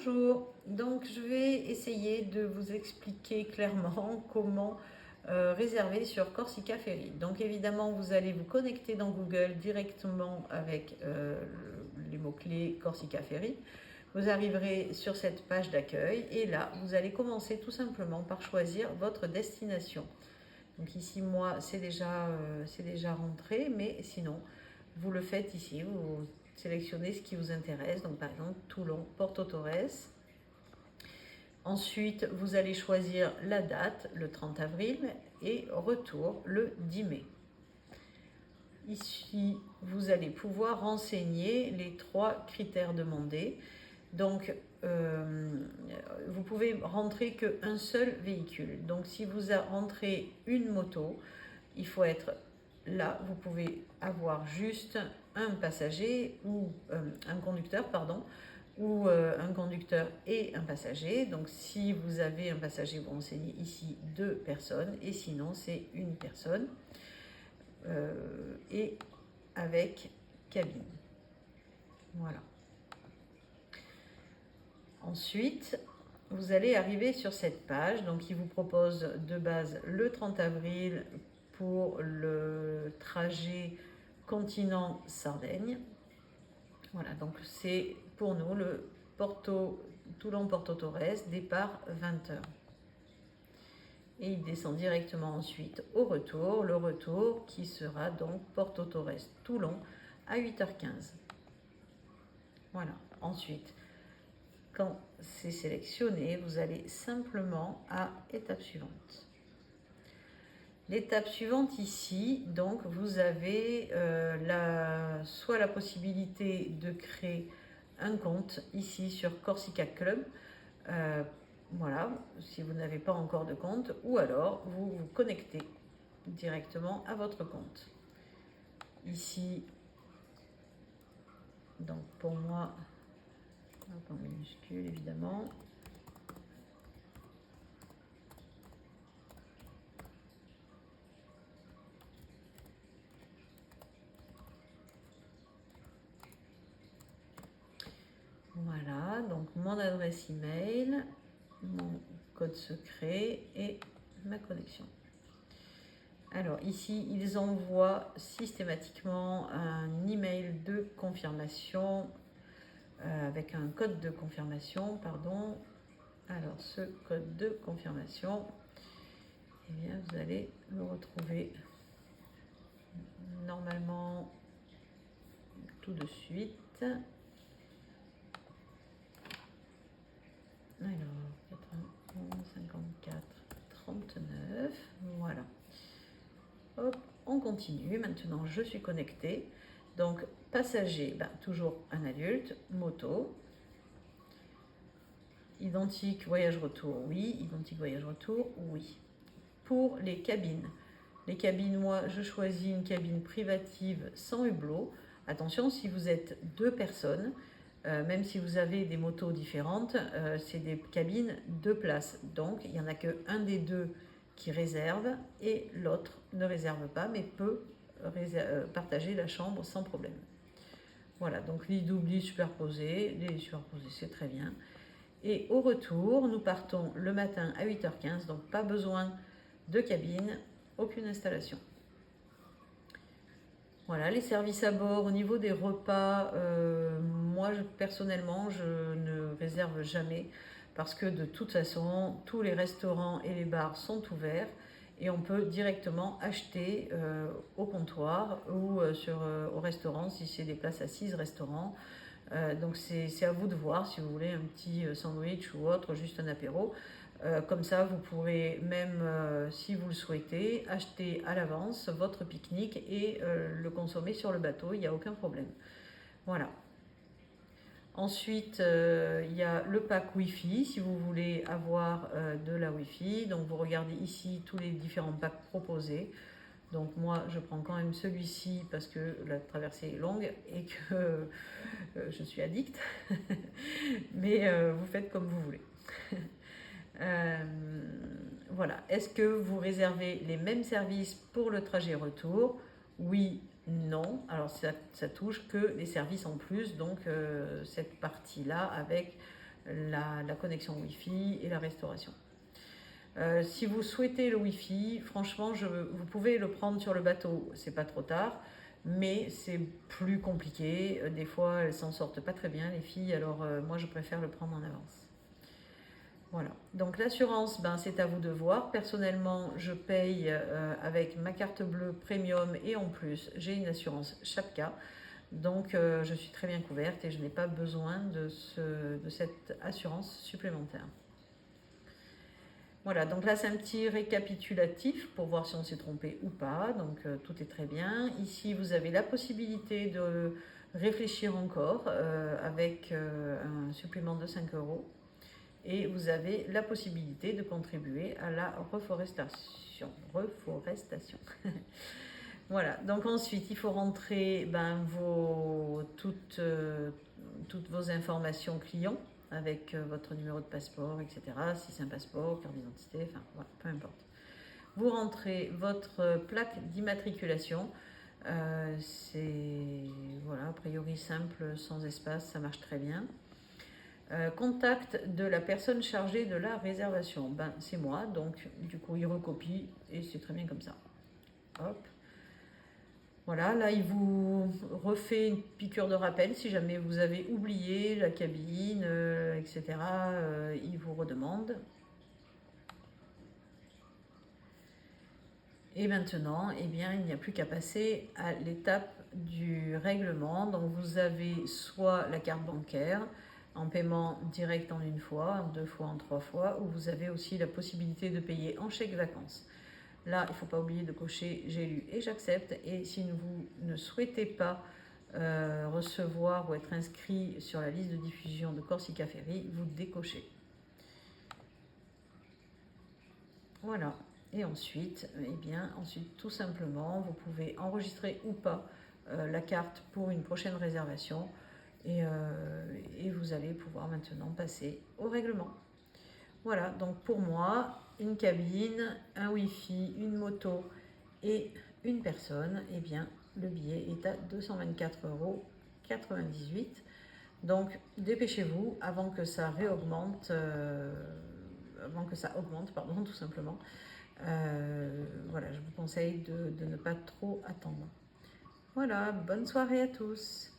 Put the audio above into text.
Bonjour, donc je vais essayer de vous expliquer clairement comment réserver sur Corsica Ferry. Donc évidemment vous allez vous connecter dans Google directement avec les mots-clés Corsica Ferry. Vous arriverez sur cette page d'accueil et là vous allez commencer tout simplement par choisir votre destination. Donc ici moi c'est déjà rentré, mais sinon vous le faites ici, vous sélectionnez ce qui vous intéresse, donc par exemple Toulon, Porto Torres. Ensuite, vous allez choisir la date, le 30 avril, et retour le 10 mai. Ici, vous allez pouvoir renseigner les 3 critères demandés. Donc, vous pouvez rentrer qu'un seul véhicule. Donc, si vous rentrez une moto, il faut être là. Vous pouvez avoir juste un passager ou un conducteur, pardon, ou un conducteur et un passager. Donc, si vous avez un passager, vous renseignez ici 2 personnes, et sinon, c'est une personne et avec cabine. Voilà. Ensuite, vous allez arriver sur cette page, donc il vous propose de base le 30 avril pour le trajet continent-Sardaigne. Voilà, donc c'est pour nous le Toulon-Porto Torres, départ 20h. Et il descend directement ensuite au retour, le retour qui sera donc Porto Torres-Toulon à 8h15. Voilà, ensuite, quand c'est sélectionné, vous allez simplement à étape suivante. L'étape suivante ici, donc vous avez soit la possibilité de créer un compte ici sur Corsica Club, voilà, si vous n'avez pas encore de compte, ou alors vous vous connectez directement à votre compte. Ici, donc pour moi, en minuscule évidemment. Voilà, donc mon adresse email, mon code secret et ma connexion. Alors ici, ils envoient systématiquement un email de confirmation avec un code de confirmation, pardon. Alors ce code de confirmation, eh bien, vous allez le retrouver normalement tout de suite. Alors, 91, 54, 39, voilà. Hop, on continue. Maintenant, je suis connectée. Donc, passager, toujours un adulte, moto. Identique voyage-retour, oui. Identique voyage-retour, oui. Pour les cabines, moi, je choisis une cabine privative sans hublot. Attention, si vous êtes 2 personnes, même si vous avez des motos différentes, c'est des cabines 2 places. Donc, il n'y en a qu'un des 2 qui réserve et l'autre ne réserve pas, mais peut partager la chambre sans problème. Voilà, donc lit double, lit superposé. Les lits superposés, c'est très bien. Et au retour, nous partons le matin à 8h15, donc pas besoin de cabine, aucune installation. Voilà, les services à bord, au niveau des repas, moi personnellement, je ne réserve jamais parce que de toute façon, tous les restaurants et les bars sont ouverts et on peut directement acheter au comptoir ou au restaurant si c'est des places assises restaurant. Donc c'est à vous de voir si vous voulez un petit sandwich ou autre, juste un apéro. Comme ça, vous pourrez même, si vous le souhaitez, acheter à l'avance votre pique-nique et le consommer sur le bateau, il n'y a aucun problème. Voilà. Ensuite, il y a le pack Wi-Fi, si vous voulez avoir de la Wi-Fi. Donc vous regardez ici tous les différents packs proposés. Donc moi, je prends quand même celui-ci parce que la traversée est longue et que je suis addict. Mais vous faites comme vous voulez. Voilà. Est-ce que vous réservez les mêmes services pour le trajet retour? Oui, non. Alors ça touche que les services en plus, donc cette partie-là avec la connexion Wi-Fi et la restauration. Si vous souhaitez le Wi-Fi, franchement, vous pouvez le prendre sur le bateau, c'est pas trop tard, mais c'est plus compliqué. Des fois, elles s'en sortent pas très bien, les filles, alors moi, je préfère le prendre en avance. Voilà, donc l'assurance, ben, c'est à vous de voir. Personnellement, je paye avec ma carte bleue premium et en plus, j'ai une assurance Chapka. Donc, je suis très bien couverte et je n'ai pas besoin de cette assurance supplémentaire. Voilà, donc là c'est un petit récapitulatif pour voir si on s'est trompé ou pas. Donc tout est très bien. Ici vous avez la possibilité de réfléchir encore avec un supplément de 5 euros. Et vous avez la possibilité de contribuer à la reforestation. Voilà, donc ensuite il faut rentrer toutes vos informations clients avec votre numéro de passeport, etc. Si c'est un passeport, carte d'identité, enfin voilà, peu importe. Vous rentrez votre plaque d'immatriculation. C'est voilà, a priori simple, sans espace, ça marche très bien. Contact de la personne chargée de la réservation. Ben, c'est moi, donc du coup il recopie et c'est très bien comme ça. Hop. Voilà, là il vous refait une piqûre de rappel si jamais vous avez oublié la cabine, etc. Il vous redemande. Et maintenant, eh bien, il n'y a plus qu'à passer à l'étape du règlement. Donc vous avez soit la carte bancaire en paiement direct en une fois, en 2 fois, en 3 fois, ou vous avez aussi la possibilité de payer en chèque vacances. Là, il ne faut pas oublier de cocher j'ai lu et j'accepte. Et si vous ne souhaitez pas recevoir ou être inscrit sur la liste de diffusion de Corsica Ferry, vous décochez. Voilà. Et ensuite, eh bien, ensuite, tout simplement, vous pouvez enregistrer ou pas la carte pour une prochaine réservation et vous allez pouvoir maintenant passer au règlement. Voilà, donc pour moi, une cabine, un Wi-Fi, une moto et une personne, eh bien, le billet est à 224,98 €. Donc, dépêchez-vous avant que ça réaugmente, avant que ça augmente, pardon, tout simplement. Voilà, je vous conseille de ne pas trop attendre. Voilà, bonne soirée à tous.